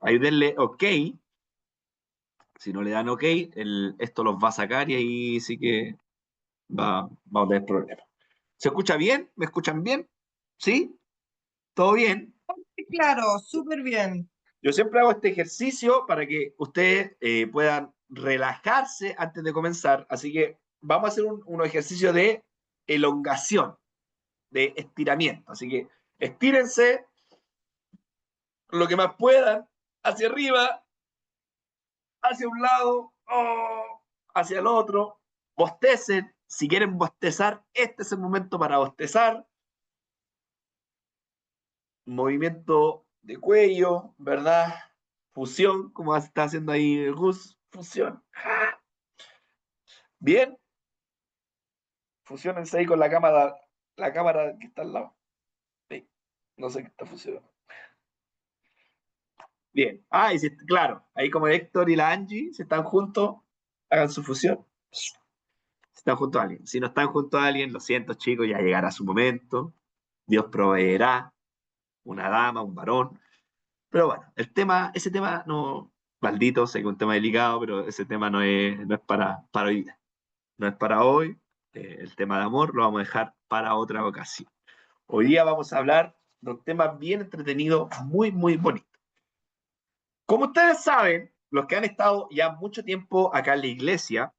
Ahí denle OK. Si no le dan OK, esto los va a sacar y ahí sí que vamos a tener problemas. ¿Se escucha bien? ¿Me escuchan bien? ¿Sí? ¿Todo bien? Sí, claro, súper bien. Yo siempre hago este ejercicio para que ustedes puedan relajarse antes de comenzar. Así que vamos a hacer un ejercicio de elongación, de estiramiento. Así que estírense lo que más puedan, hacia arriba, hacia un lado, oh, hacia el otro. Bostecen. Si quieren bostezar, este es el momento para bostezar. Movimiento de cuello, ¿verdad? Fusión, como está haciendo ahí Gus, fusión. Bien, fusionense ahí con la cámara que está al lado. Sí, no sé qué está funcionando. Bien. Ah, y si, claro, ahí como Héctor y la Angie, si están juntos, hagan su fusión. Si están junto a alguien. Si no están junto a alguien, lo siento, chicos, ya llegará su momento. Dios proveerá una dama, un varón. Pero bueno, ese tema no, maldito, sé que es un tema delicado, pero ese tema no es para hoy día. No es para hoy. El tema de amor lo vamos a dejar para otra ocasión. Hoy día vamos a hablar de un tema bien entretenido, muy, muy bonito. Como ustedes saben, los que han estado ya mucho tiempo acá en la iglesia,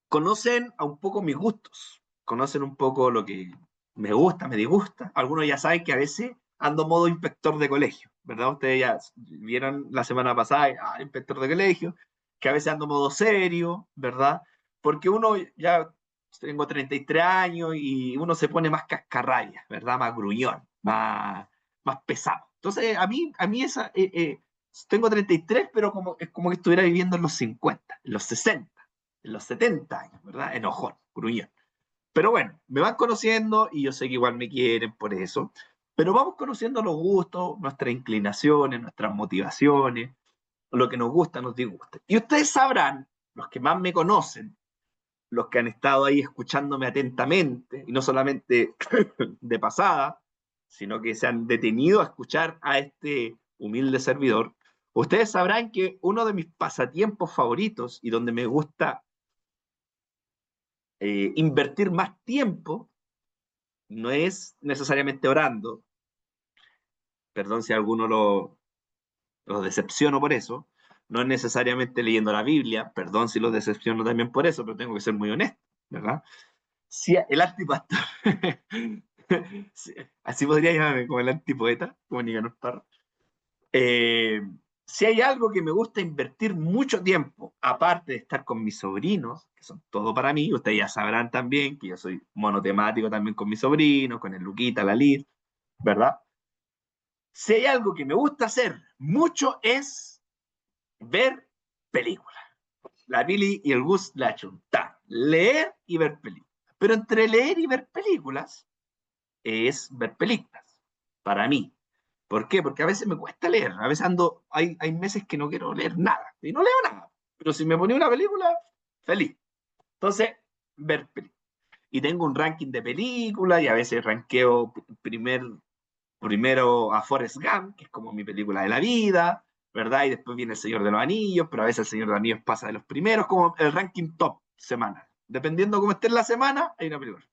conocen a un poco mis gustos, conocen un poco lo que me gusta, me disgusta. Algunos ya saben que a veces ando modo inspector de colegio, ¿verdad? Ustedes ya vieron la semana pasada, inspector de colegio, que a veces ando modo serio, ¿verdad? Porque uno ya tengo 33 años y uno se pone más cascarrabia, ¿verdad? Más gruñón, más pesado. Entonces, a mí tengo 33, pero es como que estuviera viviendo en los 50, en los 60, en los 70 años, ¿verdad? Enojón, gruñón. Pero bueno, me van conociendo y yo sé que igual me quieren por eso. Pero vamos conociendo los gustos, nuestras inclinaciones, nuestras motivaciones, lo que nos gusta, nos disgusta. Y ustedes sabrán, los que más me conocen, los que han estado ahí escuchándome atentamente, y no solamente de pasada, sino que se han detenido a escuchar a este humilde servidor, ustedes sabrán que uno de mis pasatiempos favoritos y donde me gusta invertir más tiempo no es necesariamente orando, perdón si a alguno lo decepciono por eso, no es necesariamente leyendo la Biblia, perdón si los decepciono también por eso, pero tengo que ser muy honesto, ¿verdad? Si el antipastor, sí, así podría llamarme como el antipoeta, como Nicanor Parra. Eh, si hay algo que me gusta invertir mucho tiempo, aparte de estar con mis sobrinos, que son todo para mí, ustedes ya sabrán también que yo soy monotemático también con mis sobrinos, con el Luquita, la Lid, ¿verdad? Si hay algo que me gusta hacer mucho es ver películas. La Billy y el Gus la chuntan. Leer y ver películas. Pero entre leer y ver películas es ver películas, para mí. ¿Por qué? Porque a veces me cuesta leer. A veces hay meses que no quiero leer nada. Y no leo nada. Pero si me ponía una película, feliz. Entonces, ver películas. Y tengo un ranking de películas y a veces ranqueo primero a Forrest Gump, que es como mi película de la vida, ¿verdad? Y después viene El Señor de los Anillos, pero a veces El Señor de los Anillos pasa de los primeros, como el ranking top semana. Dependiendo cómo esté en la semana, hay una película.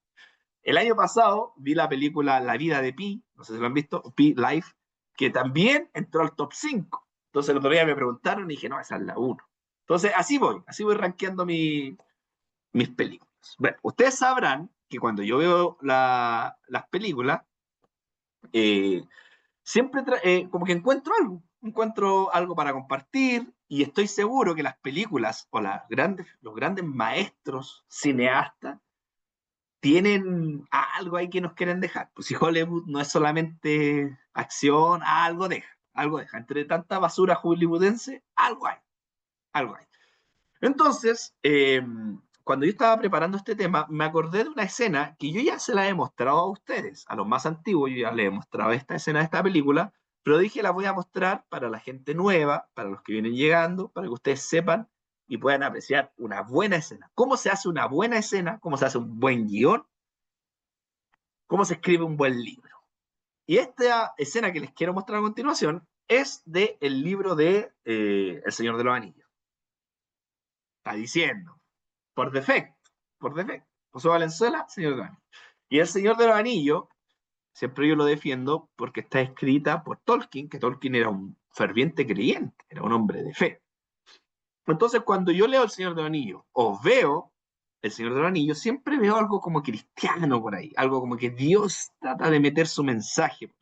El año pasado vi la película La vida de Pi, no sé si lo han visto, Pi Life, que también entró al top 5. Entonces el otro día me preguntaron y dije, no, esa es la 1. Entonces así voy rankeando mis películas. Bueno, ustedes sabrán que cuando yo veo las películas, eh, siempre como que encuentro algo para compartir y estoy seguro que las películas o los grandes maestros cineastas tienen algo ahí que nos quieren dejar. Pues si Hollywood no es solamente acción, algo deja, algo deja. Entre tanta basura hollywoodense, algo hay. Entonces, cuando yo estaba preparando este tema, me acordé de una escena que yo ya se la he mostrado a ustedes, a los más antiguos, yo ya les he mostrado esta escena de esta película, pero dije la voy a mostrar para la gente nueva, para los que vienen llegando, para que ustedes sepan y puedan apreciar una buena escena. ¿Cómo se hace una buena escena? ¿Cómo se hace un buen guión? ¿Cómo se escribe un buen libro? Y esta escena que les quiero mostrar a continuación es del libro de El Señor de los Anillos. Está diciendo, por defecto, por defecto. José Valenzuela, Señor de los Anillos. Y El Señor de los Anillos, siempre yo lo defiendo porque está escrita por Tolkien, que Tolkien era un ferviente creyente, era un hombre de fe. Entonces, cuando yo leo El Señor de los Anillos o veo El Señor de los Anillos, siempre veo algo como cristiano por ahí, algo como que Dios trata de meter su mensaje.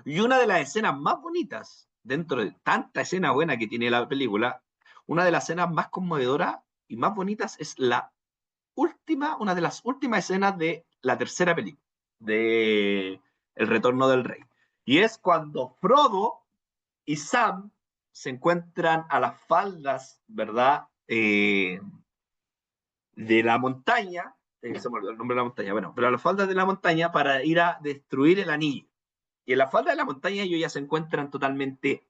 Y una de las escenas más bonitas, dentro de tanta escena buena que tiene la película, una de las escenas más conmovedoras y más bonitas es una de las últimas escenas de la tercera película, de El Retorno del Rey. Y es cuando Frodo y Sam se encuentran a las faldas, ¿verdad? De la montaña, se me olvidó el nombre de la montaña, bueno, pero a las faldas de la montaña para ir a destruir el anillo. Y en la falda de la montaña ellos ya se encuentran totalmente.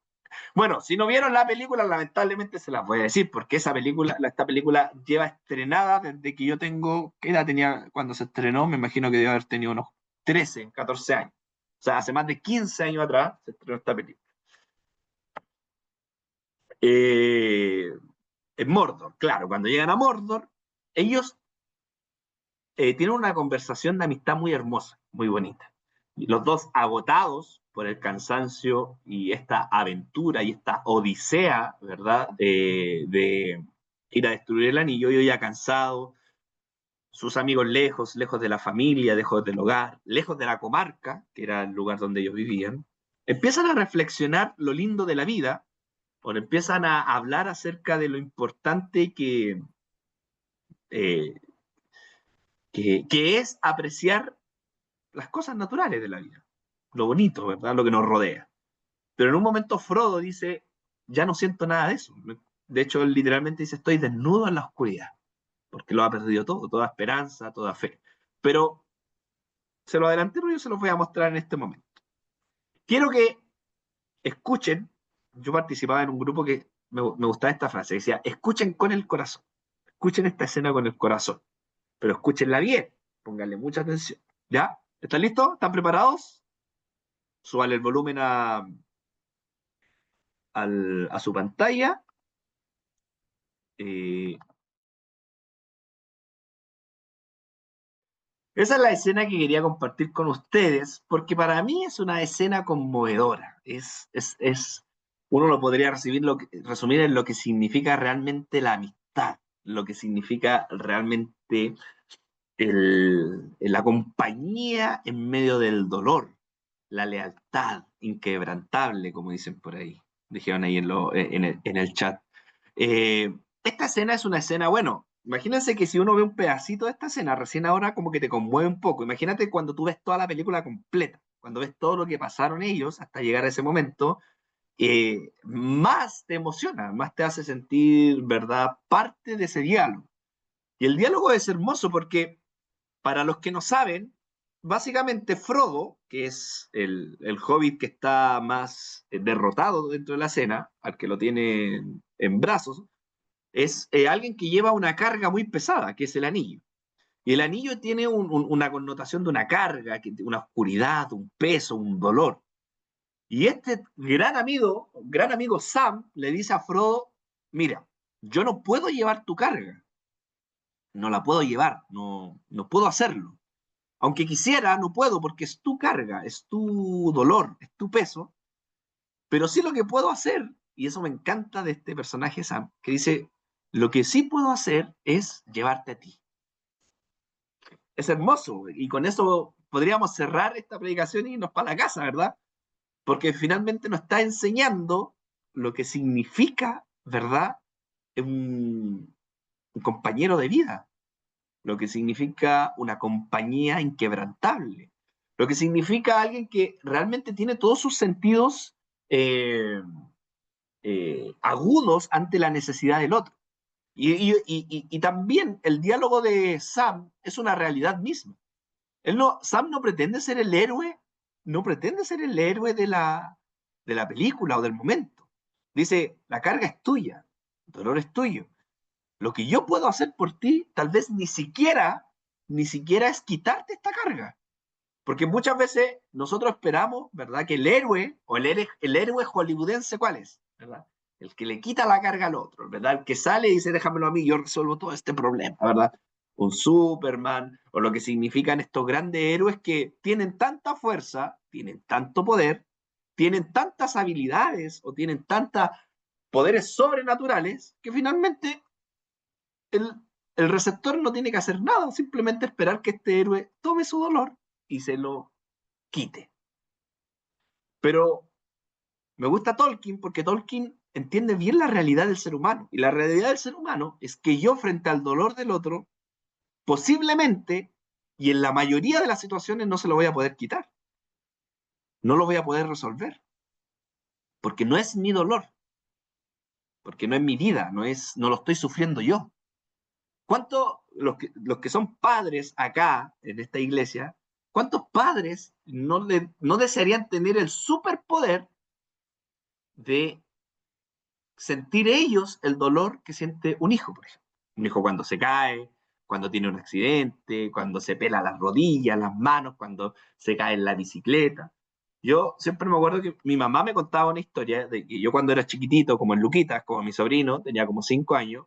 Bueno, si no vieron la película, lamentablemente se las voy a decir, porque esta película lleva estrenada desde que yo tengo, ¿qué edad tenía cuando se estrenó? Me imagino que debe haber tenido unos 13, 14 años. O sea, hace más de 15 años atrás se estrenó esta película. Eh, en Mordor, claro, cuando llegan a Mordor, ellos tienen una conversación de amistad muy hermosa, muy bonita. Los dos agotados por el cansancio y esta aventura y esta odisea, ¿verdad? De ir a destruir el anillo, yo ya cansado, sus amigos lejos, lejos de la familia, lejos del hogar, lejos de la comarca, que era el lugar donde ellos vivían, empiezan a reflexionar lo lindo de la vida, o empiezan a hablar acerca de lo importante eh, que es apreciar las cosas naturales de la vida, lo bonito, ¿verdad? Lo que nos rodea. Pero en un momento Frodo dice, ya no siento nada de eso. De hecho, él literalmente dice, estoy desnudo en la oscuridad, porque lo ha perdido todo, toda esperanza, toda fe. Pero se lo adelanté, pero yo se los voy a mostrar en este momento. Quiero que escuchen, yo participaba en un grupo que me gustaba esta frase, decía, escuchen con el corazón, escuchen esta escena con el corazón, pero escúchenla bien, pónganle mucha atención. ¿Ya? ¿Están listos? ¿Están preparados? Súbale el volumen a su pantalla. Eh, esa es la escena que quería compartir con ustedes, porque para mí es una escena conmovedora. Uno lo podría resumir en lo que significa realmente la amistad, lo que significa realmente la compañía en medio del dolor, la lealtad inquebrantable, como dicen por ahí. Dijeron ahí en el chat. Esta escena es una escena, bueno, imagínense que si uno ve un pedacito de esta escena, recién ahora como que te conmueve un poco. Imagínate cuando tú ves toda la película completa, cuando ves todo lo que pasaron ellos hasta llegar a ese momento, más te emociona, más te hace sentir, ¿verdad?, parte de ese diálogo. Y el diálogo es hermoso porque, para los que no saben, básicamente Frodo, que es el hobbit que está más derrotado dentro de la escena, al que lo tiene en brazos, es alguien que lleva una carga muy pesada, que es el anillo. Y el anillo tiene una connotación de una carga, una oscuridad, un peso, un dolor. Y este gran amigo Sam, le dice a Frodo, mira, yo no puedo llevar tu carga, no la puedo llevar, no puedo hacerlo. Aunque quisiera, no puedo porque es tu carga, es tu dolor, es tu peso, pero sí lo que puedo hacer, y eso me encanta de este personaje Sam, que dice, lo que sí puedo hacer es llevarte a ti. Es hermoso, y con eso podríamos cerrar esta predicación y irnos para la casa, ¿verdad? Porque finalmente nos está enseñando lo que significa, ¿verdad? Un compañero de vida, lo que significa una compañía inquebrantable, lo que significa alguien que realmente tiene todos sus sentidos agudos ante la necesidad del otro. Y también el diálogo de Sam es una realidad misma. Sam no pretende ser el héroe, no pretende ser el héroe de la película o del momento. Dice, la carga es tuya, el dolor es tuyo. Lo que yo puedo hacer por ti, tal vez ni siquiera es quitarte esta carga. Porque muchas veces nosotros esperamos, ¿verdad? Que el héroe, o el héroe hollywoodense, ¿cuál es? ¿Verdad? El que le quita la carga al otro, ¿verdad? El que sale y dice, déjamelo a mí, yo resuelvo todo este problema, ¿verdad? Un Superman, o lo que significan estos grandes héroes que tienen tanta fuerza, tienen tanto poder, tienen tantas habilidades, o tienen tantos poderes sobrenaturales, que finalmente el, el receptor no tiene que hacer nada, simplemente esperar que este héroe tome su dolor y se lo quite. Pero me gusta Tolkien porque Tolkien entiende bien la realidad del ser humano. Y la realidad del ser humano es que yo, frente al dolor del otro, posiblemente, y en la mayoría de las situaciones, no se lo voy a poder quitar. No lo voy a poder resolver. Porque no es mi dolor. Porque no es mi vida. No lo estoy sufriendo yo. ¿Cuántos, los que son padres acá, en esta iglesia, cuántos padres no desearían tener el superpoder de sentir ellos el dolor que siente un hijo, por ejemplo? Un hijo cuando se cae, cuando tiene un accidente, cuando se pela las rodillas, las manos, cuando se cae en la bicicleta. Yo siempre me acuerdo que mi mamá me contaba una historia de que yo cuando era chiquitito, como en Luquitas, como mi sobrino, tenía como 5 años,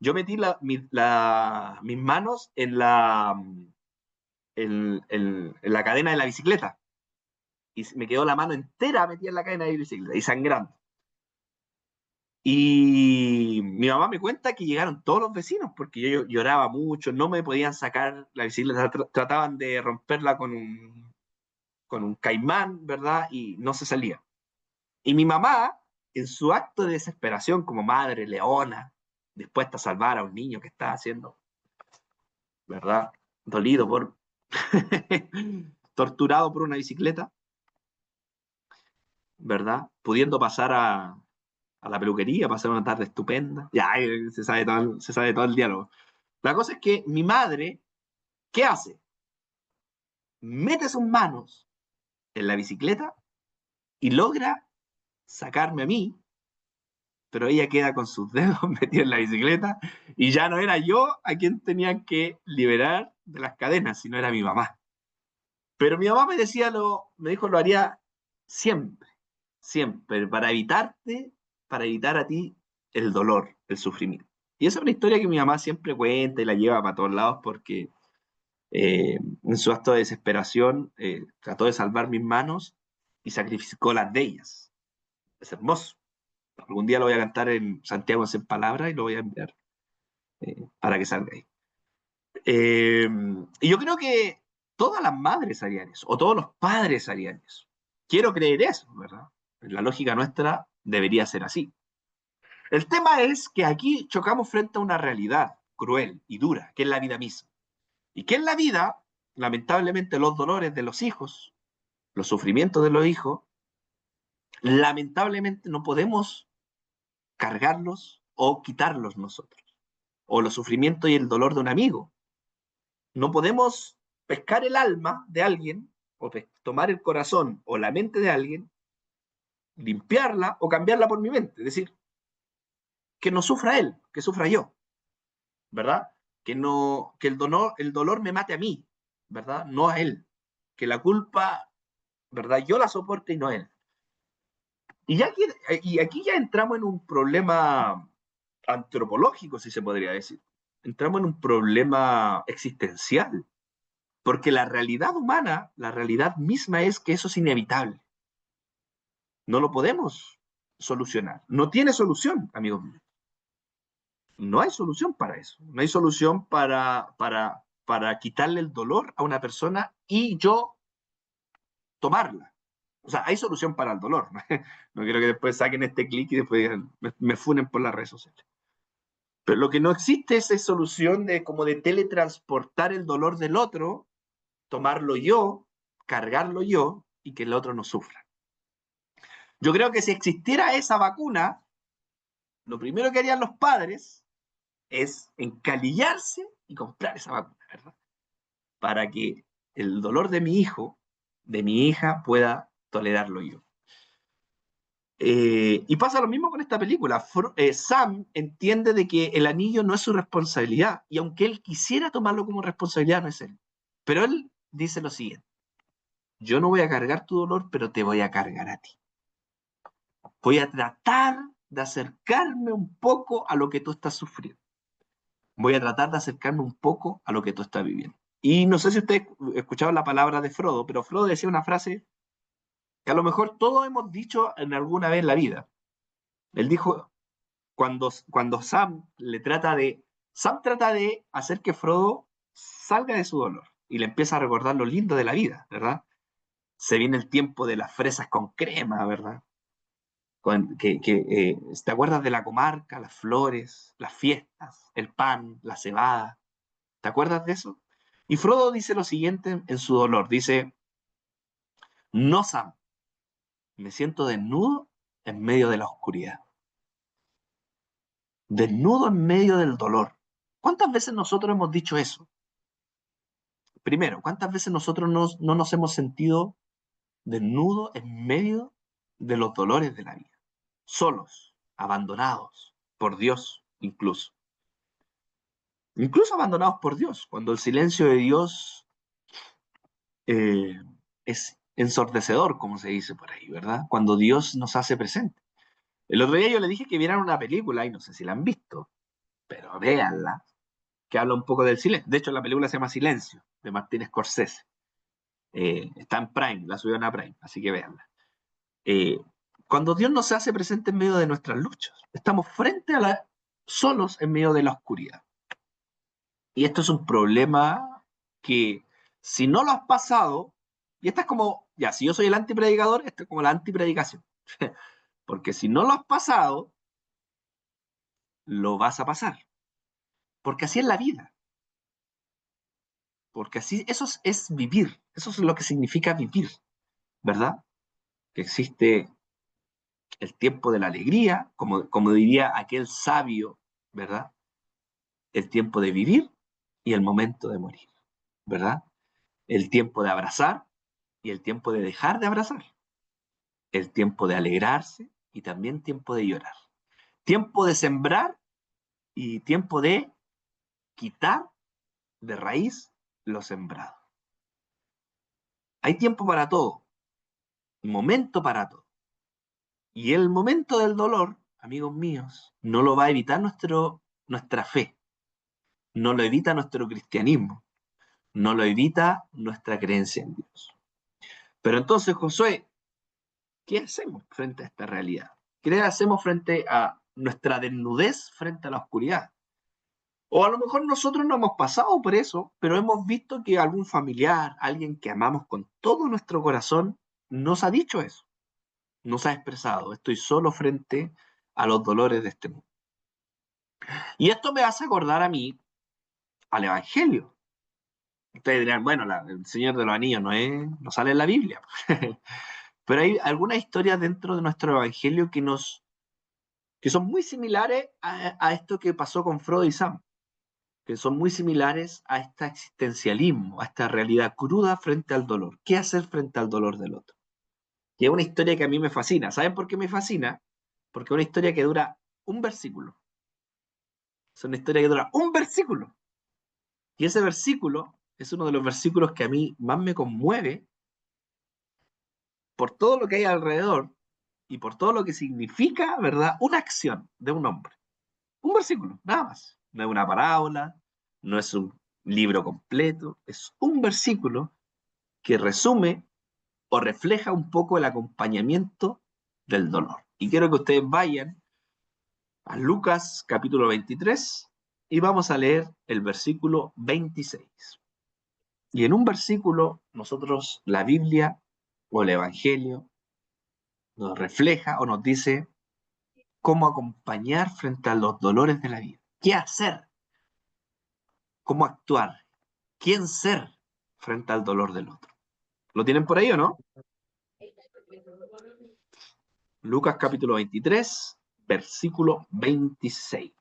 yo metí mis manos en la cadena de la bicicleta y me quedó la mano entera metida en la cadena de la bicicleta y sangrando. Y mi mamá me cuenta que llegaron todos los vecinos porque yo lloraba mucho, no me podían sacar la bicicleta, trataban de romperla con un caimán, ¿verdad? Y no se salía. Y mi mamá, en su acto de desesperación como madre leona, dispuesta a salvar a un niño que está haciendo, ¿verdad? Dolido por, torturado por una bicicleta, ¿verdad? Pudiendo pasar a la peluquería, pasar una tarde estupenda. Ya, se sabe todo el diálogo. La cosa es que mi madre, ¿qué hace? Mete sus manos en la bicicleta y logra sacarme a mí, pero ella queda con sus dedos metidos en la bicicleta y ya no era yo a quien tenía que liberar de las cadenas, sino era mi mamá. Pero mi mamá me dijo, lo haría siempre, siempre, para evitar a ti el dolor, el sufrimiento. Y esa es una historia que mi mamá siempre cuenta y la lleva para todos lados porque en su acto de desesperación trató de salvar mis manos y sacrificó las de ellas. Es hermoso. Algún día lo voy a cantar en Santiago en palabras y lo voy a enviar para que salga ahí. Y yo creo que todas las madres harían eso, o todos los padres harían eso. Quiero creer eso, ¿verdad? En la lógica nuestra debería ser así. El tema es que aquí chocamos frente a una realidad cruel y dura, que es la vida misma. Y que en la vida, lamentablemente, los dolores de los hijos, los sufrimientos de los hijos, lamentablemente no podemos cargarlos o quitarlos nosotros. O los sufrimientos y el dolor de un amigo. No podemos pescar el alma de alguien, o tomar el corazón o la mente de alguien, limpiarla o cambiarla por mi mente. Es decir, que no sufra él, que sufra yo, ¿verdad? Que el dolor me mate a mí, ¿verdad? No a él. Que la culpa, ¿verdad? Yo la soporte y no él. Y aquí ya entramos en un problema antropológico, si se podría decir. Entramos en un problema existencial, porque la realidad humana, la realidad misma es que eso es inevitable. No lo podemos solucionar. No tiene solución, amigos míos. No hay solución para eso. No hay solución para quitarle el dolor a una persona y yo tomarla. O sea, hay solución para el dolor. No quiero que después saquen este clic y después me funen por las redes sociales. Pero lo que no existe es esa solución de como de teletransportar el dolor del otro, tomarlo yo, cargarlo yo y que el otro no sufra. Yo creo que si existiera esa vacuna, lo primero que harían los padres es encalillarse y comprar esa vacuna, ¿verdad? Para que el dolor de mi hijo, de mi hija, pueda tolerarlo yo. Y pasa lo mismo con esta película. Sam entiende de que el anillo no es su responsabilidad, y aunque él quisiera tomarlo como responsabilidad, no es él. Pero él dice lo siguiente: yo no voy a cargar tu dolor, pero te voy a cargar a ti. Voy a tratar de acercarme un poco a lo que tú estás sufriendo. Voy a tratar de acercarme un poco a lo que tú estás viviendo. Y no sé si ustedes escuchaban la palabra de Frodo, pero Frodo decía una frase que a lo mejor todos hemos dicho en alguna vez en la vida. Él dijo, cuando Sam trata de hacer que Frodo salga de su dolor y le empieza a recordar lo lindo de la vida, ¿verdad? Se viene el tiempo de las fresas con crema, ¿verdad? ¿Te acuerdas de la comarca, las flores, las fiestas, el pan, la cebada? ¿Te acuerdas de eso? Y Frodo dice lo siguiente en su dolor, dice, no, Sam, me siento desnudo en medio de la oscuridad, desnudo en medio del dolor. ¿Cuántas veces nosotros hemos dicho eso? Primero, ¿cuántas veces nosotros no nos hemos sentido desnudos en medio de los dolores de la vida? Solos, abandonados, por Dios incluso. Incluso abandonados por Dios, cuando el silencio de Dios eh, es ensordecedor, como se dice por ahí, ¿verdad? Cuando Dios nos hace presente. El otro día yo le dije que vieran una película, y no sé si la han visto, pero véanla, que habla un poco del silencio. De hecho, la película se llama Silencio, de Martin Scorsese. Está en Prime, la subieron a Prime, así que véanla. Eh, Cuando Dios nos hace presente en medio de nuestras luchas, estamos solos en medio de la oscuridad. Y esto es un problema que si no lo has pasado, y esta es como, ya, si yo soy el antipredicador, esto es como la antipredicación. Porque si no lo has pasado, lo vas a pasar. Porque así es la vida. Porque así, es vivir. Eso es lo que significa vivir, ¿verdad? Que existe el tiempo de la alegría, como diría aquel sabio, ¿verdad? El tiempo de vivir y el momento de morir, ¿verdad? El tiempo de abrazar y el tiempo de dejar de abrazar. El tiempo de alegrarse y también tiempo de llorar. Tiempo de sembrar y tiempo de quitar de raíz lo sembrado. Hay tiempo para todo, momento para todo. Y el momento del dolor, amigos míos, no lo va a evitar nuestra fe, no lo evita nuestro cristianismo, no lo evita nuestra creencia en Dios. Pero entonces, Josué, ¿qué hacemos frente a esta realidad? ¿Qué hacemos frente a nuestra desnudez frente a la oscuridad? O a lo mejor nosotros no hemos pasado por eso, pero hemos visto que algún familiar, alguien que amamos con todo nuestro corazón, nos ha dicho eso, nos ha expresado, estoy solo frente a los dolores de este mundo. Y esto me hace acordar a mí al Evangelio. Ustedes dirán, bueno, el Señor de los Anillos no sale en la Biblia. Pero hay algunas historias dentro de nuestro Evangelio que son muy similares a esto que pasó con Frodo y Sam, que son muy similares a este existencialismo, a esta realidad cruda frente al dolor. ¿Qué hacer frente al dolor del otro? Y es una historia que a mí me fascina. ¿Saben por qué me fascina? Porque es una historia que dura un versículo. Es una historia que dura un versículo. Y ese versículo es uno de los versículos que a mí más me conmueve por todo lo que hay alrededor y por todo lo que significa, ¿verdad? Una acción de un hombre. Un versículo, nada más. No es una parábola, no es un libro completo, es un versículo que resume o refleja un poco el acompañamiento del dolor. Y quiero que ustedes vayan a Lucas capítulo 23 y vamos a leer el versículo 26. Y en un versículo nosotros, la Biblia o el Evangelio nos refleja o nos dice cómo acompañar frente a los dolores de la vida. ¿Qué hacer? ¿Cómo actuar? ¿Quién ser frente al dolor del otro? ¿Lo tienen por ahí o no? Lucas capítulo 23, versículo 26.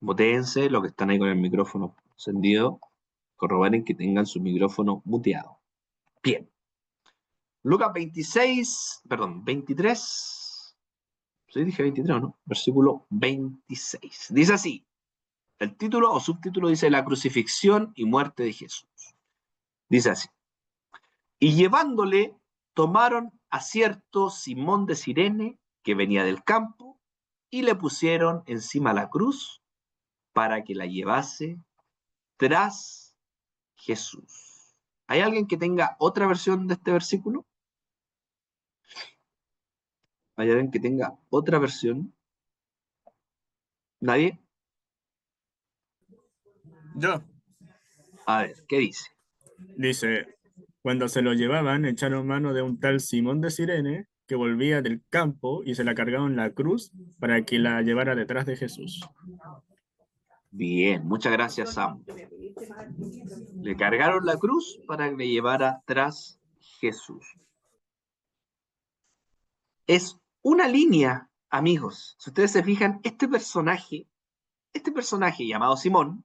Botéense los que están ahí con el micrófono encendido, corroboren que tengan su micrófono muteado. Bien. Lucas 26, perdón, 23. Sí, dije 23, ¿no? Versículo 26. Dice así. El título o subtítulo dice la crucifixión y muerte de Jesús. Dice así. Y llevándole, tomaron a cierto Simón de Cirene, que venía del campo, y le pusieron encima la cruz para que la llevase tras Jesús. ¿Hay alguien que tenga otra versión de este versículo? ¿Hay alguien que tenga otra versión? ¿Nadie? Yo. A ver, ¿qué dice? Dice, cuando se lo llevaban, echaron mano de un tal Simón de Cirene, que volvía del campo y se la cargaron la cruz para que la llevara detrás de Jesús. Bien, muchas gracias, Sam. Le cargaron la cruz para que le llevara tras Jesús. Es una línea, amigos. Si ustedes se fijan, este personaje llamado Simón,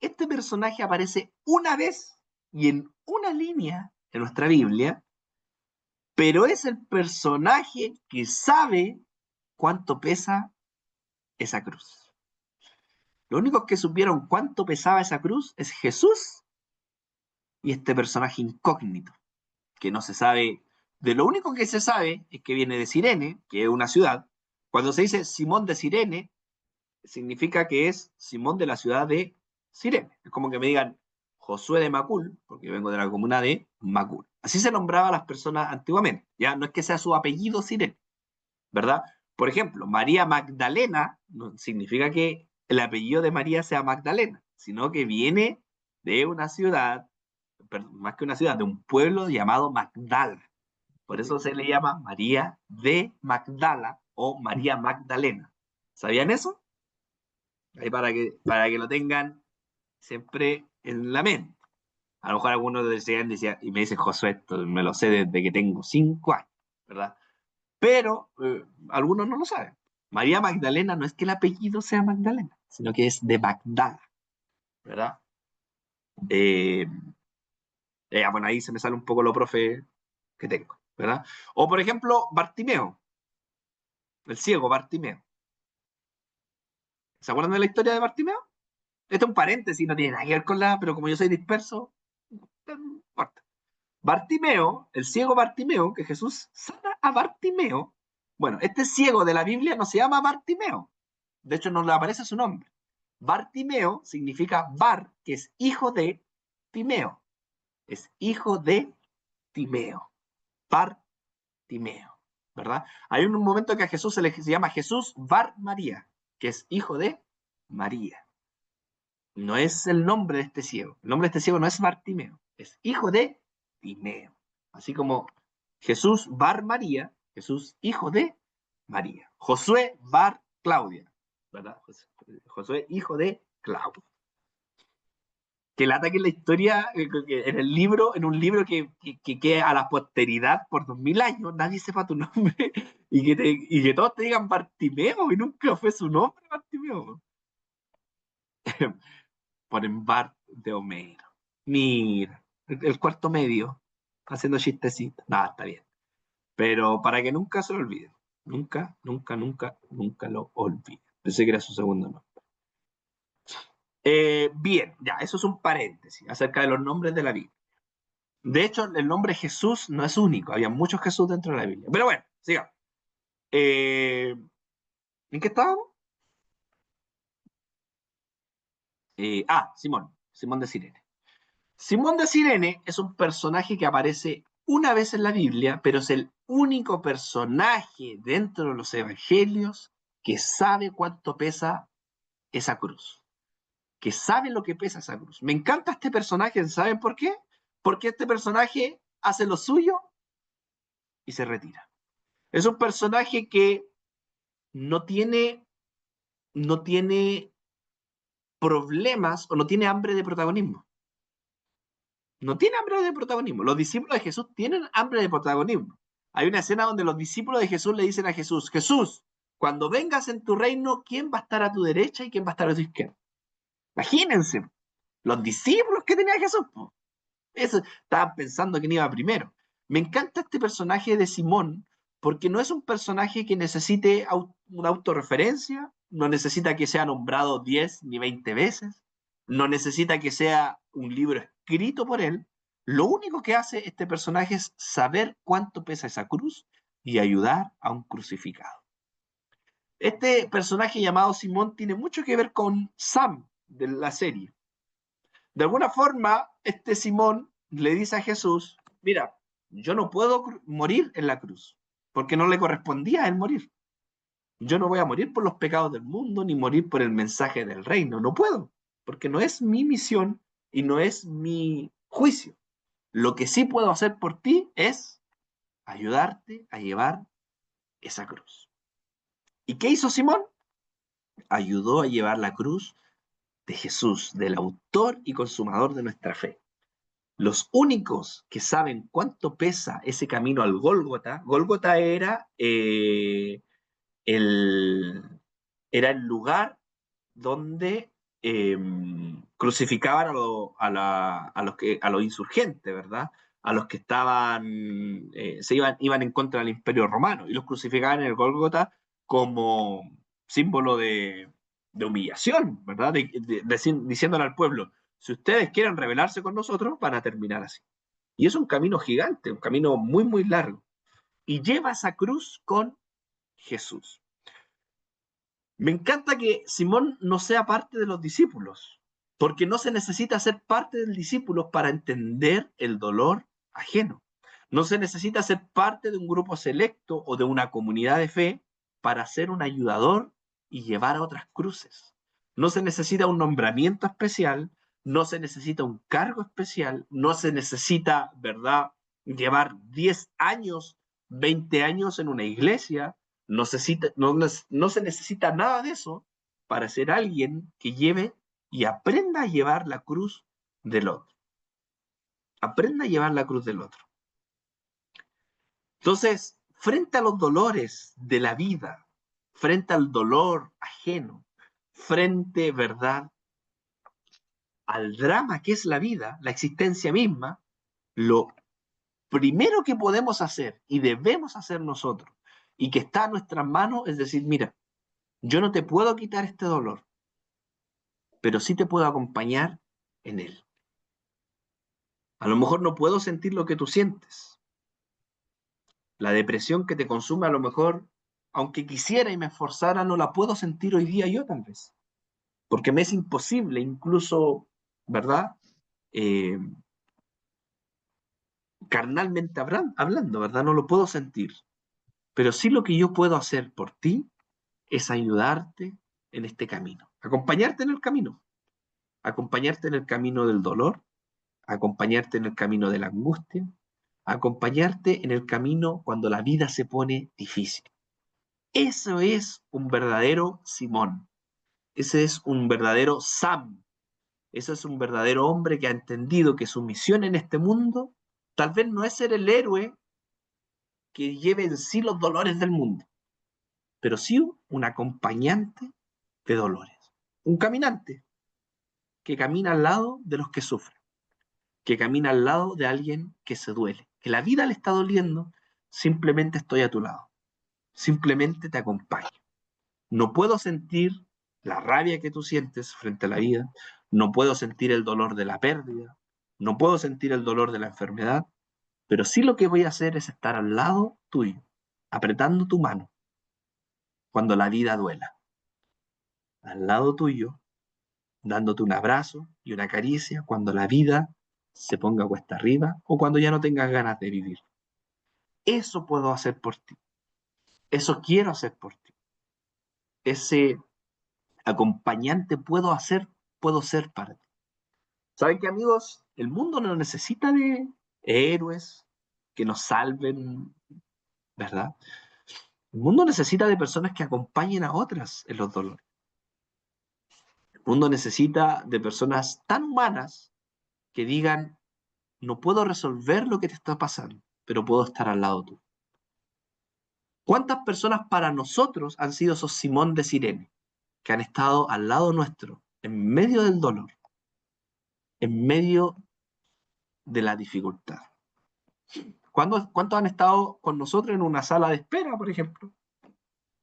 este personaje aparece una vez y en una línea en nuestra Biblia, pero es el personaje que sabe cuánto pesa esa cruz. Los únicos que supieron cuánto pesaba esa cruz es Jesús y este personaje incógnito, que no se sabe. De lo único que se sabe es que viene de Cirene, que es una ciudad. Cuando se dice Simón de Cirene, significa que es Simón de la ciudad de Cirene. Es como que me digan Josué de Macul, porque yo vengo de la comuna de Macul. Así se nombraba a las personas antiguamente. Ya no es que sea su apellido Cirene, ¿verdad? Por ejemplo, María Magdalena no significa que el apellido de María sea Magdalena, sino que viene de una ciudad, más que una ciudad, de un pueblo llamado Magdala. Por eso se le llama María de Magdala o María Magdalena. ¿Sabían eso? Ahí para que lo tengan siempre en la mente. A lo mejor algunos decían y me dicen, Josué, esto me lo sé desde que tengo 5 años, ¿verdad? Pero algunos no lo saben. María Magdalena no es que el apellido sea Magdalena, sino que es de Magdala, ¿verdad? Eh, bueno, ahí se me sale un poco lo profe que tengo, ¿verdad? O por ejemplo, Bartimeo, el ciego Bartimeo. ¿Se acuerdan de la historia de Bartimeo? Este es un paréntesis, no tiene nada que ver con pero como yo soy disperso, no importa. Bartimeo, el ciego Bartimeo, que Jesús sana a Bartimeo. Bueno, este ciego de la Biblia no se llama Bartimeo. De hecho, no le aparece su nombre. Bartimeo significa Bar, que es hijo de Timeo. Es hijo de Timeo. Bartimeo, ¿verdad? Hay un momento que a Jesús se llama Jesús Bar María, que es hijo de María. No es el nombre de este ciego. El nombre de este ciego no es Bartimeo, es hijo de Timeo. Así como Jesús Bar María, Jesús hijo de María. Josué Bar Claudia, ¿verdad? Josué hijo de Claudia. Que lata que la historia, en el libro, en un libro que queda a la posteridad por 2000 años, nadie sepa tu nombre y que todos te digan Bartimeo y nunca fue su nombre Bartimeo. Ponen Bart de Homero. Mira, el cuarto medio, haciendo chistecitos. Nada, está bien. Pero para que nunca se lo olviden. Nunca, nunca, nunca, nunca lo olviden. Pensé que era su segundo nombre. Bien, ya, eso es un paréntesis acerca de los nombres de la Biblia. De hecho, el nombre Jesús no es único. Había muchos Jesús dentro de la Biblia. Pero bueno, sigamos. ¿En qué estábamos? Simón de Cirene. Simón de Cirene es un personaje que aparece una vez en la Biblia, pero es el único personaje dentro de los evangelios que sabe cuánto pesa esa cruz, que sabe lo que pesa esa cruz. Me encanta este personaje, ¿saben por qué? Porque este personaje hace lo suyo y se retira. Es un personaje que no tiene, no tiene problemas o no tiene hambre de protagonismo. No tiene hambre de protagonismo. Los discípulos de Jesús tienen hambre de protagonismo. Hay una escena donde los discípulos de Jesús le dicen a Jesús, Jesús, cuando vengas en tu reino, ¿quién va a estar a tu derecha y quién va a estar a tu izquierda? Imagínense, los discípulos que tenía Jesús. Eso, estaban pensando quién iba primero. Me encanta este personaje de Simón porque no es un personaje que necesite una autorreferencia, no necesita que sea nombrado 10 ni 20 veces, no necesita que sea un libro escrito por él, Lo único que hace este personaje es saber cuánto pesa esa cruz y ayudar a un crucificado. Este personaje llamado Simón tiene mucho que ver con Sam de la serie. De alguna forma, este Simón le dice a Jesús, mira, yo no puedo morir en la cruz, porque no le correspondía a él morir. Yo no voy a morir por los pecados del mundo, ni morir por el mensaje del reino. No puedo, porque no es mi misión y no es mi juicio. Lo que sí puedo hacer por ti es ayudarte a llevar esa cruz. ¿Y qué hizo Simón? Ayudó a llevar la cruz de Jesús, del autor y consumador de nuestra fe. Los únicos que saben cuánto pesa ese camino al Gólgota, Gólgota el, era el lugar donde crucificaban a los insurgentes, ¿verdad? A los que iban en contra del Imperio Romano y los crucificaban en el Gólgota como símbolo de humillación, ¿verdad? Diciéndole al pueblo, si ustedes quieren rebelarse con nosotros, van a terminar así. Y es un camino gigante, un camino muy, muy largo. Y lleva esa cruz con Jesús. Me encanta que Simón no sea parte de los discípulos, porque no se necesita ser parte del discípulo para entender el dolor ajeno. No se necesita ser parte de un grupo selecto o de una comunidad de fe para ser un ayudador y llevar a otras cruces. No se necesita un nombramiento especial, no se necesita un cargo especial, no se necesita, ¿verdad?, llevar 10 años, 20 años en una iglesia. No se necesita nada de eso para ser alguien que lleve y aprenda a llevar la cruz del otro. Aprenda a llevar la cruz del otro. Entonces, frente a los dolores de la vida, frente al dolor ajeno, frente, ¿verdad?, al drama que es la vida, la existencia misma, lo primero que podemos hacer y debemos hacer nosotros y que está a nuestras manos es decir, mira, yo no te puedo quitar este dolor, pero sí te puedo acompañar en él. A lo mejor no puedo sentir lo que tú sientes. La depresión que te consume a lo mejor, aunque quisiera y me esforzara, no la puedo sentir hoy día yo tal vez. Porque me es imposible, incluso, ¿verdad? Eh, carnalmente hablando, ¿verdad? No lo puedo sentir. Pero sí lo que yo puedo hacer por ti es ayudarte en este camino. Acompañarte en el camino. Acompañarte en el camino del dolor, acompañarte en el camino de la angustia, acompañarte en el camino cuando la vida se pone difícil. Eso es un verdadero Simón. Ese es un verdadero Sam. Ese es un verdadero hombre que ha entendido que su misión en este mundo tal vez no es ser el héroe que lleve en sí los dolores del mundo, pero sí un acompañante de dolores. Un caminante que camina al lado de los que sufren, que camina al lado de alguien que se duele, que la vida le está doliendo, simplemente estoy a tu lado, simplemente te acompaño. No puedo sentir la rabia que tú sientes frente a la vida, no puedo sentir el dolor de la pérdida, no puedo sentir el dolor de la enfermedad, pero sí lo que voy a hacer es estar al lado tuyo, apretando tu mano cuando la vida duela, al lado tuyo, dándote un abrazo y una caricia cuando la vida se ponga cuesta arriba o cuando ya no tengas ganas de vivir. Eso puedo hacer por ti. Eso quiero hacer por ti. Ese acompañante puedo ser para ti. ¿Saben qué, amigos? El mundo no necesita de héroes que nos salven, ¿verdad? El mundo necesita de personas que acompañen a otras en los dolores. El mundo necesita de personas tan humanas que digan, no puedo resolver lo que te está pasando, pero puedo estar al lado tuyo. ¿Cuántas personas para nosotros han sido esos Simón de Cirene, que han estado al lado nuestro, en medio del dolor, en medio de la dificultad? ¿Cuántos han estado con nosotros en una sala de espera, por ejemplo?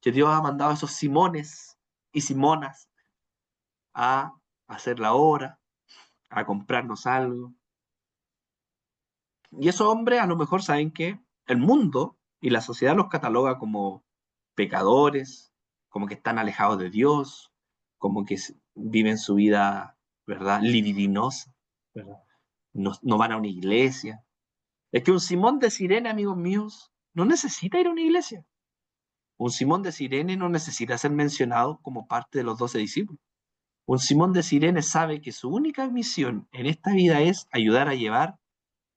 Que Dios ha mandado a esos Simones y Simonas a hacer la obra, a comprarnos algo, Y esos hombres a lo mejor saben que el mundo y la sociedad los cataloga como pecadores, como que están alejados de Dios, como que viven su vida, ¿verdad? Libidinosa, ¿verdad? No, no van a una iglesia. Es que un Simón de Sirene, amigos míos, no necesita ir a una iglesia. Un Simón de Sirene no necesita ser mencionado como parte de los 12 discípulos. Un Simón de Sirene sabe que su única misión en esta vida es ayudar a llevar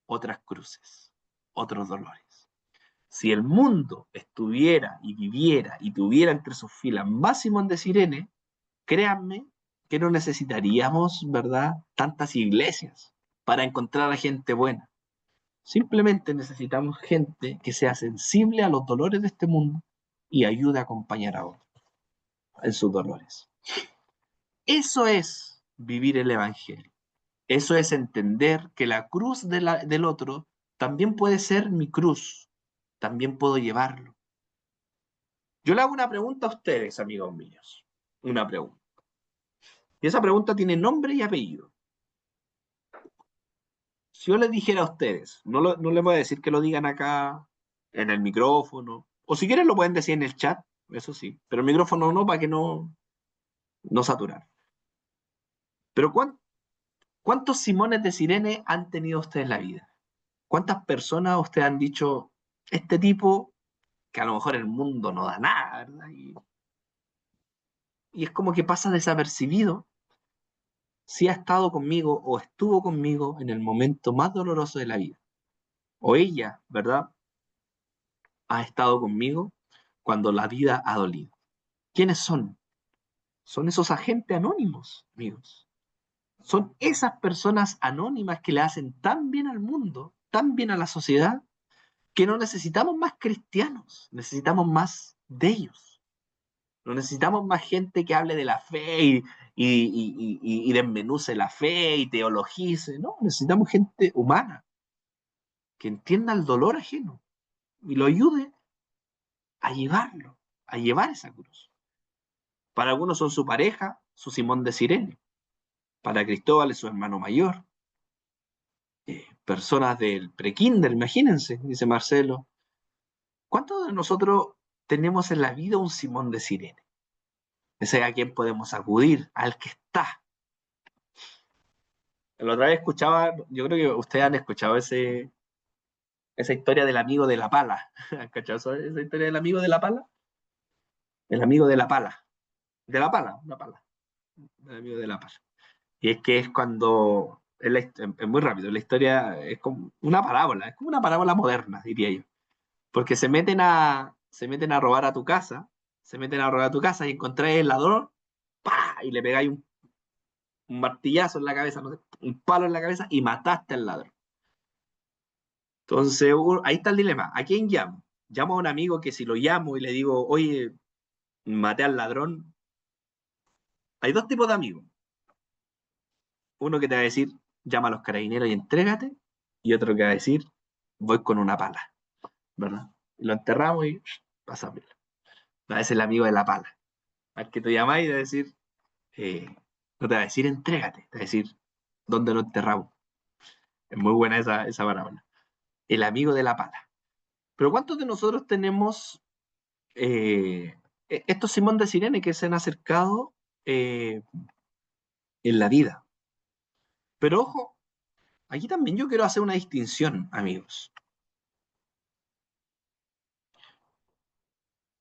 otras cruces, otros dolores. Si el mundo estuviera y viviera y tuviera entre sus filas más Simón de Sirene, créanme que no necesitaríamos, ¿verdad?, tantas iglesias para encontrar a gente buena. Simplemente necesitamos gente que sea sensible a los dolores de este mundo y ayude a acompañar a otros en sus dolores. Eso es vivir el Evangelio. Eso es entender que la cruz del otro también puede ser mi cruz. También puedo llevarlo. Yo le hago una pregunta a ustedes, amigos míos. Una pregunta. Y esa pregunta tiene nombre y apellido. Si yo les dijera a ustedes, no les voy a decir que lo digan acá en el micrófono, o si quieren lo pueden decir en el chat, eso sí, pero el micrófono no, para que no saturar. Pero ¿cuántos Simones de Sirene han tenido ustedes en la vida? ¿Cuántas personas ustedes han dicho, este tipo, que a lo mejor el mundo no da nada, ¿verdad? Y es como que pasa desapercibido, si ha estado conmigo o estuvo conmigo en el momento más doloroso de la vida? O ella, ¿verdad?, ha estado conmigo cuando la vida ha dolido. ¿Quiénes son? Son esos agentes anónimos, amigos. Son esas personas anónimas que le hacen tan bien al mundo, tan bien a la sociedad, que no necesitamos más cristianos, necesitamos más de ellos. No necesitamos más gente que hable de la fe y desmenuce la fe y teologice. No, necesitamos gente humana que entienda el dolor ajeno y lo ayude a llevarlo, a llevar esa cruz. Para algunos son su pareja, su Simón de Sirene. Para Cristóbal es su hermano mayor. Personas del prekinder, imagínense, dice Marcelo. ¿Cuántos de nosotros tenemos en la vida un Simón de Sirene? Ese a quien podemos acudir, al que está. La otra vez escuchaba, yo creo que ustedes han escuchado esa historia del amigo de la pala. ¿Han escuchado esa historia del amigo de la pala? El amigo de la pala. De la pala, una pala. El amigo de la pala. Y es que es cuando, es muy rápido, la historia es como una parábola, es como una parábola moderna, diría yo. Porque se meten a robar a tu casa, se meten a robar a tu casa y encontráis el ladrón, ¡pah!, y le pegáis un martillazo en la cabeza, no sé, un palo en la cabeza y mataste al ladrón. Entonces, ahí está el dilema. ¿A quién llamo? Llamo a un amigo que si lo llamo y le digo, oye, maté al ladrón. Hay dos tipos de amigos. Uno que te va a decir, llama a los carabineros y entrégate. Y otro que va a decir, voy con una pala, ¿verdad? Y lo enterramos y pasamos. No, es el amigo de la pala. Al que te llamáis y te va a decir, no te va a decir entrégate, te va a decir, ¿dónde lo enterramos? Es muy buena esa parábola. El amigo de la pala. Pero ¿cuántos de nosotros tenemos estos Simón de Sirene que se han acercado eh, en la vida? Pero ojo, aquí también yo quiero hacer una distinción, amigos.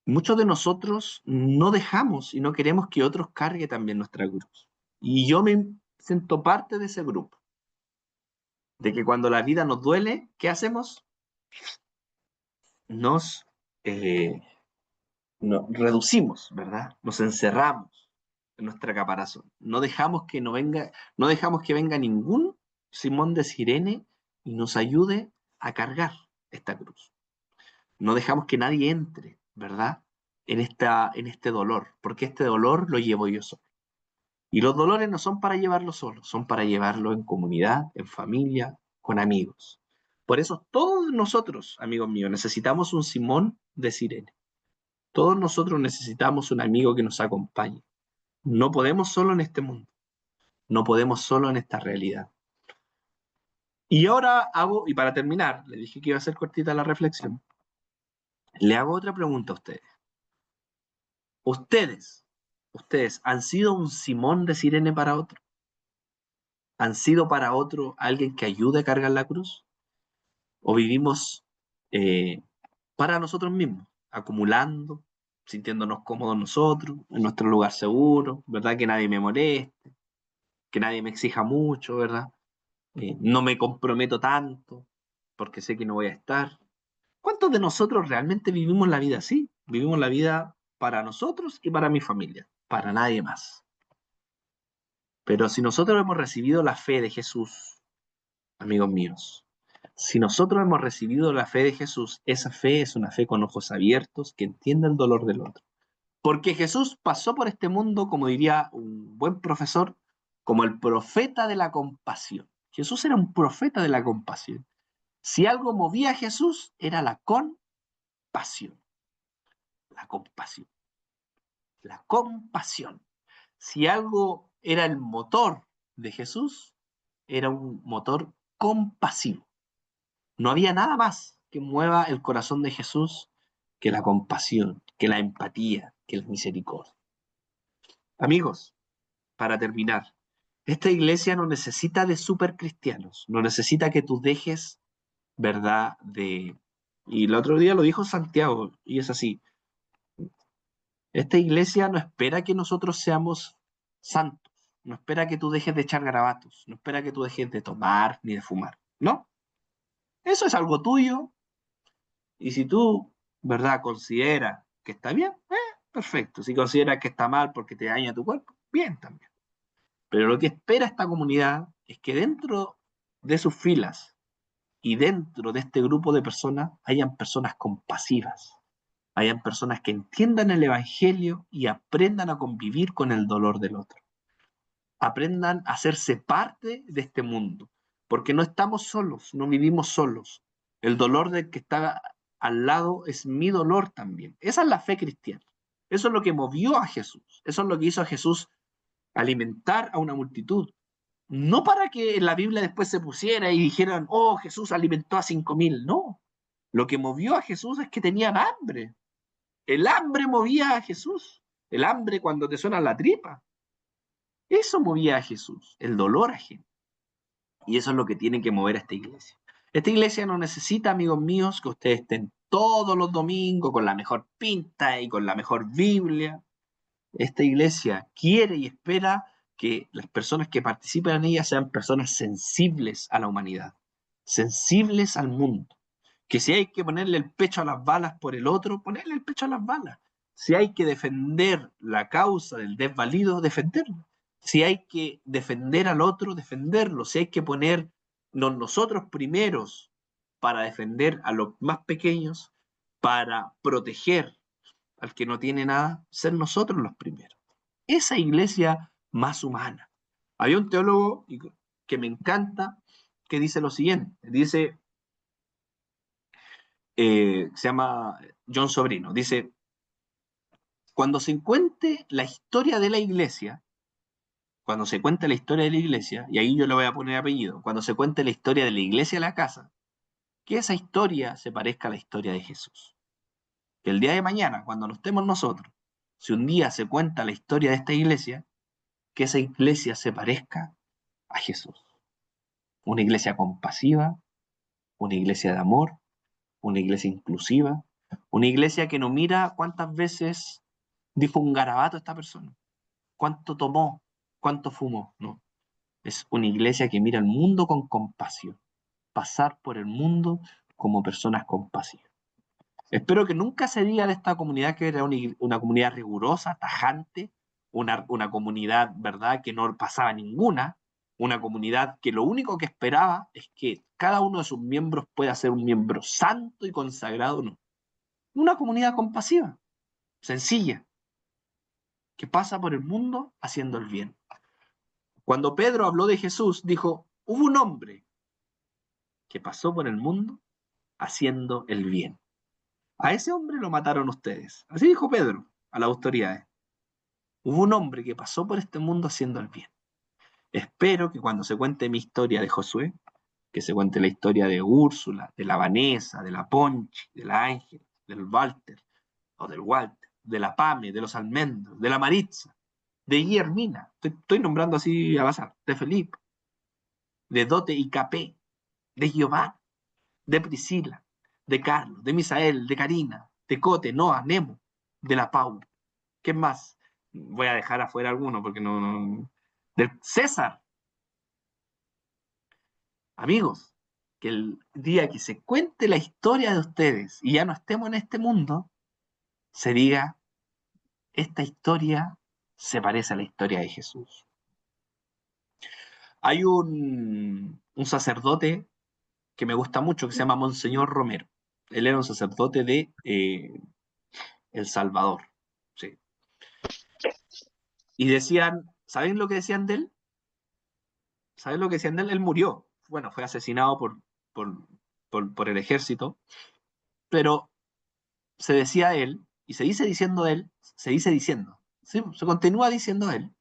Muchos de nosotros no dejamos y no queremos que otros carguen también nuestra cruz. Y yo me siento parte de ese grupo. De que cuando la vida nos duele, ¿qué hacemos? Nos reducimos, ¿verdad? Nos encerramos en nuestra caparazón. No dejamos que venga ningún Simón de Sirene y nos ayude a cargar esta cruz. No dejamos que nadie entre, ¿verdad?, en este dolor, porque este dolor lo llevo yo solo. Y los dolores no son para llevarlo solo, son para llevarlo en comunidad, en familia, con amigos. Por eso todos nosotros, amigos míos, necesitamos un Simón de Sirene. Todos nosotros necesitamos un amigo que nos acompañe. No podemos solo en este mundo, no podemos solo en esta realidad. Y ahora hago, y para terminar, le dije que iba a ser cortita la reflexión, le hago otra pregunta a ustedes. ¿Ustedes han sido un Simón de Sirene para otro? ¿Han sido para otro alguien que ayude a cargar la cruz? ¿O vivimos eh, para nosotros mismos, acumulando, sintiéndonos cómodos nosotros, en nuestro lugar seguro, ¿verdad? Que nadie me moleste, que nadie me exija mucho, ¿verdad? No me comprometo tanto porque sé que no voy a estar. ¿Cuántos de nosotros realmente vivimos la vida así? Vivimos la vida para nosotros y para mi familia, para nadie más. Pero si nosotros hemos recibido la fe de Jesús, amigos míos, si nosotros hemos recibido la fe de Jesús, esa fe es una fe con ojos abiertos que entiende el dolor del otro. Porque Jesús pasó por este mundo, como diría un buen profesor, como el profeta de la compasión. Jesús era un profeta de la compasión. Si algo movía a Jesús, era la compasión. La compasión. La compasión. Si algo era el motor de Jesús, era un motor compasivo. No había nada más que mueva el corazón de Jesús que la compasión, que la empatía, que la misericordia. Amigos, para terminar, esta iglesia no necesita de supercristianos, no necesita que tú dejes, ¿verdad? Y el otro día lo dijo Santiago, y es así. Esta iglesia no espera que nosotros seamos santos, no espera que tú dejes de echar garabatos, no espera que tú dejes de tomar ni de fumar. No, eso es algo tuyo, y si tú, ¿verdad?, consideras que está bien, perfecto. Si consideras que está mal porque te daña tu cuerpo, bien también. Pero lo que espera esta comunidad es que dentro de sus filas y dentro de este grupo de personas hayan personas compasivas, hayan personas que entiendan el Evangelio y aprendan a convivir con el dolor del otro. Aprendan a hacerse parte de este mundo, porque no estamos solos, no vivimos solos. El dolor del que está al lado es mi dolor también. Esa es la fe cristiana. Eso es lo que movió a Jesús. Eso es lo que hizo a Jesús alimentar a una multitud. No para que en la Biblia después se pusiera y dijeran, oh, Jesús alimentó a 5.000. No. Lo que movió a Jesús es que tenían hambre. El hambre movía a Jesús. El hambre cuando te suena la tripa. Eso movía a Jesús. El dolor ajeno. Y eso es lo que tiene que mover a esta iglesia. Esta iglesia no necesita, amigos míos, que ustedes estén todos los domingos con la mejor pinta y con la mejor Biblia. Esta iglesia quiere y espera que las personas que participen en ella sean personas sensibles a la humanidad, sensibles al mundo. Que si hay que ponerle el pecho a las balas por el otro, ponerle el pecho a las balas. Si hay que defender la causa del desvalido, defenderlo. Si hay que defender al otro, defenderlo. Si hay que ponernos nosotros primeros para defender a los más pequeños, para proteger al que no tiene nada, ser nosotros los primeros. Esa iglesia más humana. Había un teólogo que me encanta que dice lo siguiente, dice, se llama John Sobrino, dice, cuando se cuente la historia de la iglesia, cuando se cuente la historia de la iglesia, y ahí yo le voy a poner apellido, cuando se cuente la historia de la iglesia de la casa, que esa historia se parezca a la historia de Jesús. Que el día de mañana, cuando no estemos nosotros, si un día se cuenta la historia de esta iglesia, que esa iglesia se parezca a Jesús. Una iglesia compasiva, una iglesia de amor, una iglesia inclusiva, una iglesia que no mira cuántas veces dijo un garabato a esta persona, cuánto tomó, cuánto fumó, no. Es una iglesia que mira al mundo con compasión, pasar por el mundo como personas compasivas. Espero que nunca se diga de esta comunidad que era una comunidad rigurosa, tajante, una comunidad, ¿verdad?, que no pasaba ninguna, una comunidad que lo único que esperaba es que cada uno de sus miembros pueda ser un miembro santo y consagrado, no. Una comunidad compasiva, sencilla, que pasa por el mundo haciendo el bien. Cuando Pedro habló de Jesús, dijo, hubo un hombre que pasó por el mundo haciendo el bien. A ese hombre lo mataron ustedes. Así dijo Pedro a las autoridades. Hubo un hombre que pasó por este mundo haciendo el bien. Espero que cuando se cuente mi historia de Josué, que se cuente la historia de Úrsula, de la Vanessa, de la Ponchi, de la Ángel, del Walter, o del Walter, de la Pame, de los Almendros, de la Maritza, de Guillermina, estoy nombrando así a bazar, de Felipe, de Dote y Capé, de Giovanni, de Priscila, de Carlos, de Misael, de Karina, de Cote, Noah, Nemo, de la Pau. ¿Qué más? Voy a dejar afuera alguno porque no. Del César. Amigos, que el día que se cuente la historia de ustedes y ya no estemos en este mundo, se diga, esta historia se parece a la historia de Jesús. Hay un sacerdote que me gusta mucho que se llama Monseñor Romero. Él era un sacerdote de El Salvador. Sí. Y decían, ¿saben lo que decían de él? ¿Saben lo que decían de él? Él murió. Bueno, fue asesinado por, por el ejército, pero se decía él, y se dice diciendo él, se dice diciendo, ¿sí? Se continúa diciendo él,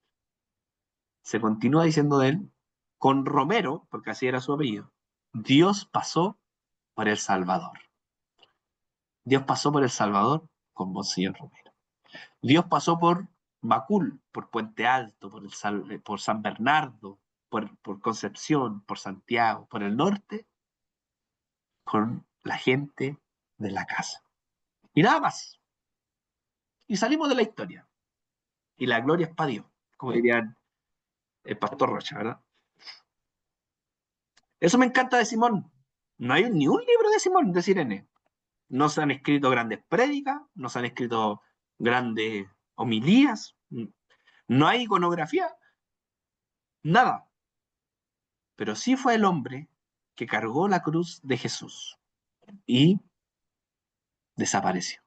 se continúa diciendo de él, con Romero, porque así era su apellido, Dios pasó por El Salvador. Dios pasó por El Salvador con Monseñor Romero. Dios pasó por Macul, por Puente Alto, por San Bernardo, por Concepción, por Santiago, por el norte, con la gente de la casa. Y nada más. Y salimos de la historia. Y la gloria es para Dios, como dirían el pastor Rocha, ¿verdad? Eso me encanta de Simón. No hay ni un libro de Simón de Sirene. No se han escrito grandes prédicas, no se han escrito grandes homilías, no hay iconografía, nada. Pero sí fue el hombre que cargó la cruz de Jesús y desapareció.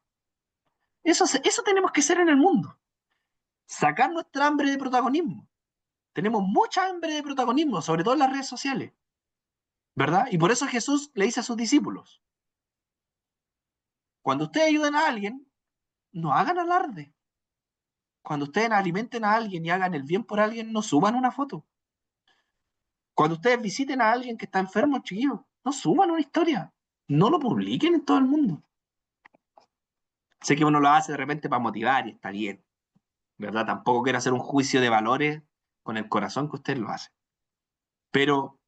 Eso tenemos que ser en el mundo. Sacar nuestra hambre de protagonismo. Tenemos mucha hambre de protagonismo, sobre todo en las redes sociales, ¿verdad? Y por eso Jesús le dice a sus discípulos, cuando ustedes ayuden a alguien, no hagan alarde. Cuando ustedes alimenten a alguien y hagan el bien por alguien, no suban una foto. Cuando ustedes visiten a alguien que está enfermo, chiquillos, no suban una historia. No lo publiquen en todo el mundo. Sé que uno lo hace de repente para motivar y está bien, ¿verdad? Tampoco quiero hacer un juicio de valores con el corazón que usted lo hace. Pero,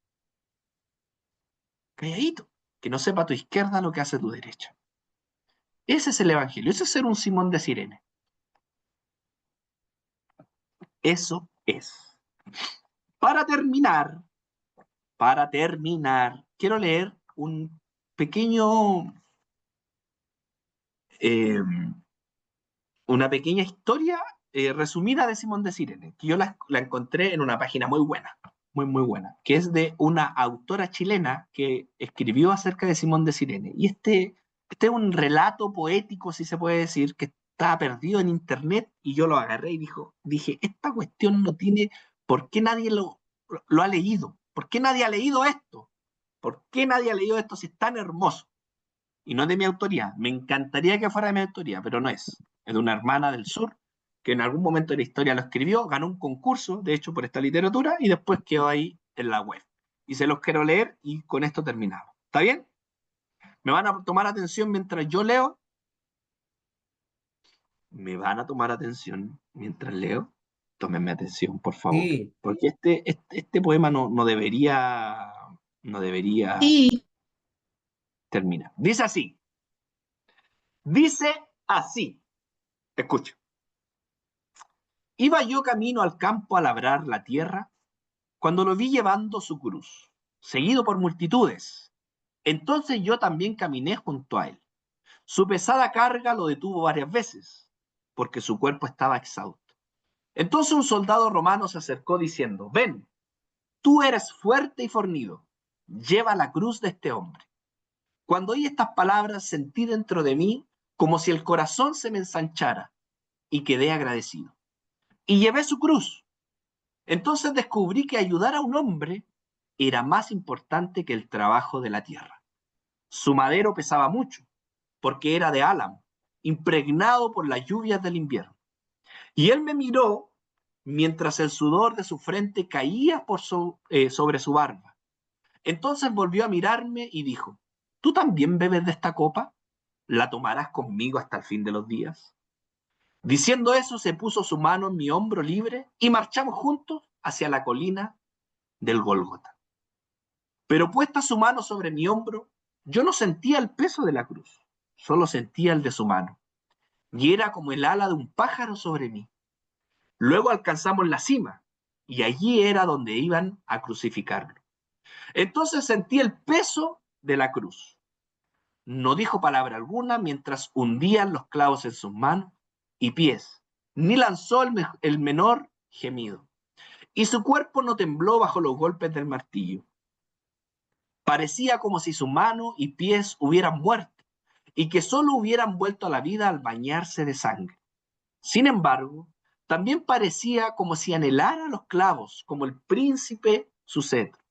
calladito, que no sepa tu izquierda lo que hace tu derecha. Ese es el evangelio, eso es ser un Simón de Sirene. Eso es. Para terminar, quiero leer un pequeño, eh, una pequeña historia resumida de Simón de Sirene, que yo la encontré en una página muy buena, muy buena, que es de una autora chilena que escribió acerca de Simón de Sirene. Y este es un relato poético, si se puede decir, que estaba perdido en internet y yo lo agarré y dije, esta cuestión no tiene, ¿por qué nadie lo ha leído? ¿Por qué nadie ha leído esto? ¿Por qué nadie ha leído esto si es tan hermoso? Y no es de mi autoría. Me encantaría que fuera de mi autoría, pero no es. Es de una hermana del sur que en algún momento de la historia lo escribió, ganó un concurso, de hecho, por esta literatura, y después quedó ahí en la web. Y se los quiero leer y con esto terminamos. ¿Está bien? ¿Me van a tomar atención mientras yo leo? ¿Me van a tomar atención mientras leo? Tómenme atención, por favor. Sí. Porque este poema no debería Sí. terminar. Dice así. Dice así. Escucha. Iba yo camino al campo a labrar la tierra, cuando lo vi llevando su cruz, seguido por multitudes. Entonces yo también caminé junto a él. Su pesada carga lo detuvo varias veces, porque su cuerpo estaba exhausto. Entonces un soldado romano se acercó diciendo, ven, tú eres fuerte y fornido, lleva la cruz de este hombre. Cuando oí estas palabras sentí dentro de mí como si el corazón se me ensanchara y quedé agradecido. Y llevé su cruz. Entonces descubrí que ayudar a un hombre era más importante que el trabajo de la tierra. Su madero pesaba mucho, porque era de álamo, impregnado por las lluvias del invierno. Y él me miró mientras el sudor de su frente caía sobre su barba. Entonces volvió a mirarme y dijo, ¿tú también bebes de esta copa? ¿La tomarás conmigo hasta el fin de los días? Diciendo eso, se puso su mano en mi hombro libre y marchamos juntos hacia la colina del Gólgota. Pero puesta su mano sobre mi hombro, yo no sentía el peso de la cruz, solo sentía el de su mano, y era como el ala de un pájaro sobre mí. Luego alcanzamos la cima, y allí era donde iban a crucificarlo. Entonces sentí el peso de la cruz. No dijo palabra alguna mientras hundían los clavos en sus manos y pies, ni lanzó el menor gemido, y su cuerpo no tembló bajo los golpes del martillo. Parecía como si su mano y pies hubieran muerto y que solo hubieran vuelto a la vida al bañarse de sangre. Sin embargo, también parecía como si anhelara los clavos como el príncipe su cetro,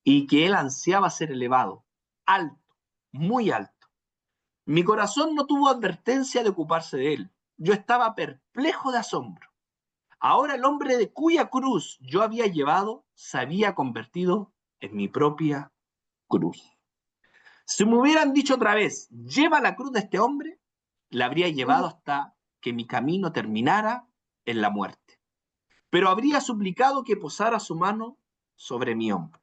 y que él ansiaba ser elevado, alto, muy alto. Mi corazón no tuvo advertencia de ocuparse de él. Yo estaba perplejo de asombro. Ahora el hombre de cuya cruz yo había llevado se había convertido en mi propia cruz. Si me hubieran dicho otra vez, lleva la cruz de este hombre, la habría llevado hasta que mi camino terminara en la muerte. Pero habría suplicado que posara su mano sobre mi hombro.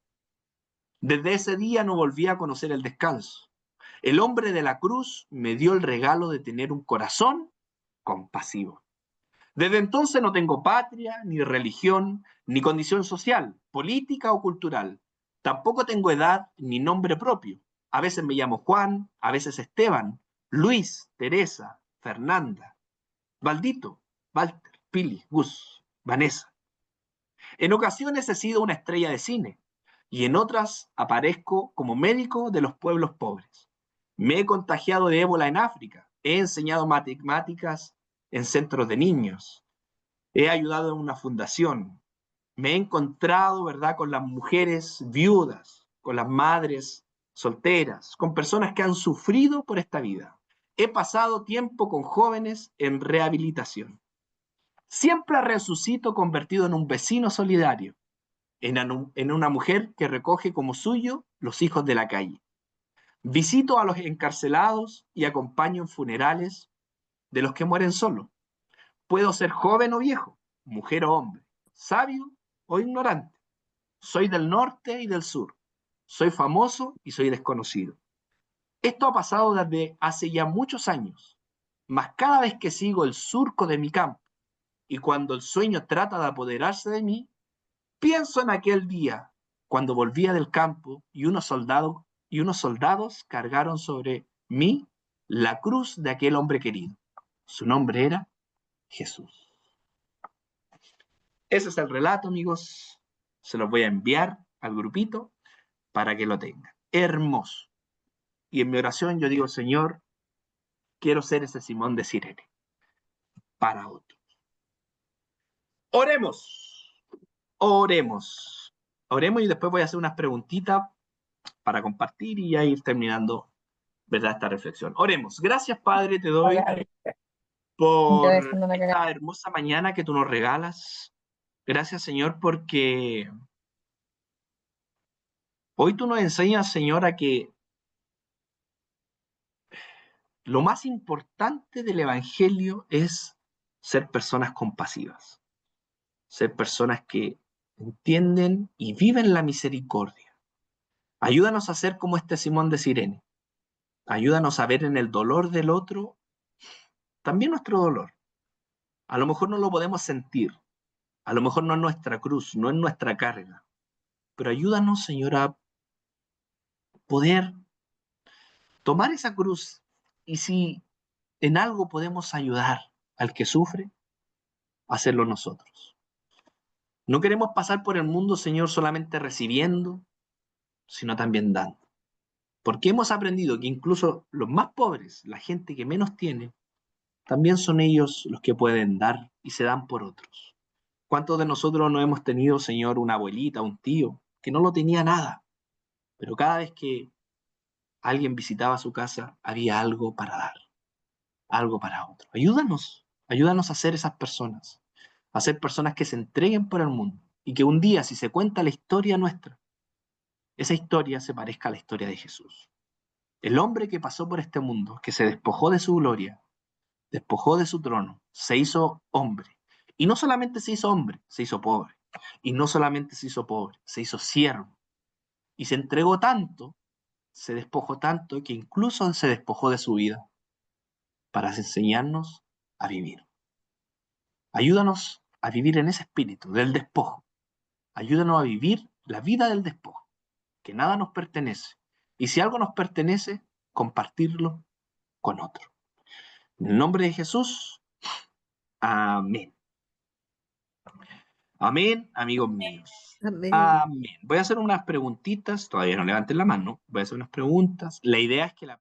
Desde ese día no volví a conocer el descanso. El hombre de la cruz me dio el regalo de tener un corazón compasivo. Desde entonces no tengo patria, ni religión, ni condición social, política o cultural. Tampoco tengo edad ni nombre propio. A veces me llamo Juan, a veces Esteban, Luis, Teresa, Fernanda, Valdito, Walter, Pili, Gus, Vanessa. En ocasiones he sido una estrella de cine y en otras aparezco como médico de los pueblos pobres. Me he contagiado de ébola en África, he enseñado matemáticas en centros de niños, he ayudado en una fundación, me he encontrado, ¿verdad?, con las mujeres viudas, con las madres solteras, con personas que han sufrido por esta vida. He pasado tiempo con jóvenes en rehabilitación. Siempre resucito convertido en un vecino solidario, en una mujer que recoge como suyo los hijos de la calle. Visito a los encarcelados y acompaño en funerales de los que mueren solos. Puedo ser joven o viejo, mujer o hombre, sabio o ignorante. Soy del norte y del sur. Soy famoso y soy desconocido. Esto ha pasado desde hace ya muchos años, mas cada vez que sigo el surco de mi campo y cuando el sueño trata de apoderarse de mí, pienso en aquel día cuando volvía del campo y unos soldados cargaron sobre mí la cruz de aquel hombre querido. Su nombre era Jesús. Ese es el relato, amigos. Se los voy a enviar al grupito para que lo tengan. Hermoso. Y en mi oración yo digo, Señor, quiero ser ese Simón de Cirene para otros. Oremos. Oremos. Oremos y después voy a hacer unas preguntitas para compartir y ya ir terminando, ¿verdad?, esta reflexión. Oremos. Gracias, Padre, te doy por esta hermosa mañana que tú nos regalas. Gracias, Señor, porque hoy tú nos enseñas, Señor, a que lo más importante del Evangelio es ser personas compasivas, ser personas que entienden y viven la misericordia. Ayúdanos a ser como este Simón de Cirene. Ayúdanos a ver en el dolor del otro también nuestro dolor. A lo mejor no lo podemos sentir, a lo mejor no es nuestra cruz, no es nuestra carga, pero ayúdanos, Señor, a poder tomar esa cruz y si en algo podemos ayudar al que sufre, hacerlo nosotros. No queremos pasar por el mundo, Señor, solamente recibiendo, sino también dando. Porque hemos aprendido que incluso los más pobres, la gente que menos tiene, también son ellos los que pueden dar y se dan por otros. ¿Cuántos de nosotros no hemos tenido, Señor, una abuelita, un tío, que no lo tenía nada, pero cada vez que alguien visitaba su casa, había algo para dar, algo para otro? Ayúdanos a ser esas personas, a ser personas que se entreguen por el mundo y que un día, si se cuenta la historia nuestra, esa historia se parezca a la historia de Jesús. El hombre que pasó por este mundo, que se despojó de su gloria, despojó de su trono, se hizo hombre. Y no solamente se hizo hombre, se hizo pobre. Y no solamente se hizo pobre, se hizo siervo. Y se entregó tanto, se despojó tanto, que incluso se despojó de su vida para enseñarnos a vivir. Ayúdanos a vivir en ese espíritu del despojo. Ayúdanos a vivir la vida del despojo, que nada nos pertenece. Y si algo nos pertenece, compartirlo con otro. En el nombre de Jesús, amén. Amén, amigos míos. Amén. Amén. Voy a hacer unas preguntitas, todavía no levanten la mano, voy a hacer unas preguntas. La idea es que la